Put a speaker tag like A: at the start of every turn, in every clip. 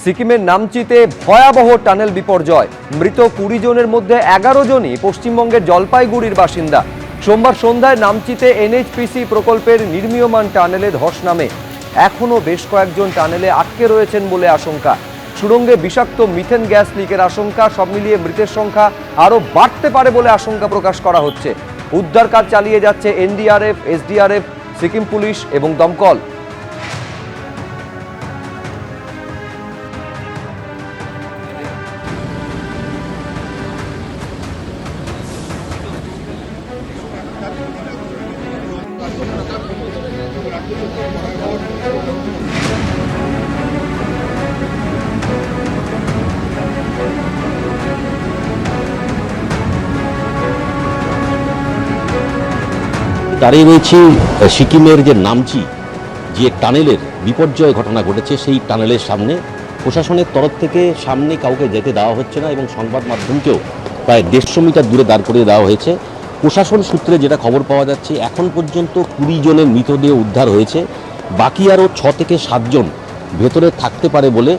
A: সিকিমের নামচিতে ভয়াবহ টানেল বিপর্যয়। মৃত 20 জনের মধ্যে 11 জনই পশ্চিমবঙ্গের জলপাইগুড়ির বাসিন্দা। সোমবার সন্ধ্যায় নামচিতে এনএইচপিসি প্রকল্পের নির্মীয়মান টানেলে ধস নামে। এখনও বেশ কয়েকজন টানেলে আটকে রয়েছেন বলে আশঙ্কা। সুড়ঙ্গে বিষাক্ত মিথেন গ্যাস লিকের আশঙ্কা। সব মিলিয়ে মৃতের সংখ্যা আরও বাড়তে পারে বলে আশঙ্কা প্রকাশ করা হচ্ছে। উদ্ধার কাজ চালিয়ে যাচ্ছে এনডিআরএফ, এসডিআরএফ, সিকিম পুলিশ এবং দমকল।
B: দাঁড়িয়ে রয়েছি সিকিমের যে নামচি যে টানেলের বিপর্যয় ঘটনা ঘটেছে সেই টানেলের সামনে। প্রশাসনের তরফ থেকে সামনে কাউকে যেতে দেওয়া হচ্ছে না এবং সংবাদ মাধ্যমকেও প্রায় 150 মিটার দূরে দাঁড় করিয়ে দেওয়া হয়েছে। প্রশাসন সূত্রে যেটা খবর পাওয়া যাচ্ছে, এখন পর্যন্ত 20 জনের মৃতদেহ উদ্ধার হয়েছে। বাকি আরও 6 থেকে 7 জন ভেতরে থাকতে পারে বলে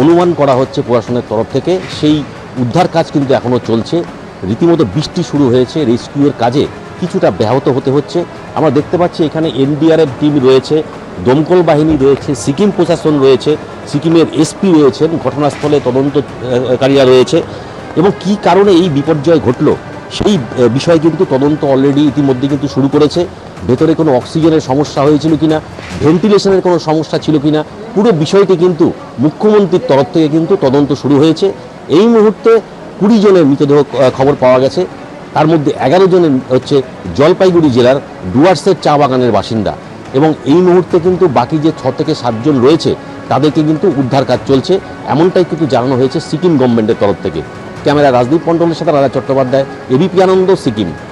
B: অনুমান করা হচ্ছে প্রশাসনের তরফ থেকে। সেই উদ্ধার কাজ কিন্তু এখনও চলছে। রীতিমতো বৃষ্টি শুরু হয়েছে, রেস্কিউয়ের কাজে কিছুটা ব্যাহত হতে হচ্ছে। আমরা দেখতে পাচ্ছি এখানে এনডিআরএফ টিম রয়েছে, দমকল বাহিনী রয়েছে, সিকিম প্রশাসন রয়েছে, সিকিমের এসপি রয়েছেন, ঘটনাস্থলে তদন্তকারীরা রয়েছে এবং কী কারণে এই বিপর্যয় ঘটলো সেই বিষয়ে কিন্তু তদন্ত অলরেডি ইতিমধ্যে কিন্তু শুরু করেছে। ভেতরে কোনো অক্সিজেনের সমস্যা হয়েছিল কিনা, ভেন্টিলেশনের কোনো সমস্যা ছিল কিনা, পুরো বিষয়টি কিন্তু মুখ্যমন্ত্রীর তরফ থেকে কিন্তু তদন্ত শুরু হয়েছে। এই মুহূর্তে 20 জনের মৃতদেহ খবর পাওয়া গেছে। তার মধ্যে 11 জন হচ্ছে জলপাইগুড়ি জেলার ডুয়ার্সের চা বাগানের বাসিন্দা এবং এই মুহূর্তে কিন্তু বাকি যে 6 থেকে 7 জন রয়েছে তাদেরকে কিন্তু উদ্ধার কাজ চলছে, এমনটাই কিন্তু জানানো হয়েছে সিকিম গভর্নমেন্টের তরফ থেকে। ক্যামেরা রাজদীপ মণ্ডলের সাথে রাজা চট্টোপাধ্যায়, এবিপি আনন্দ, সিকিম।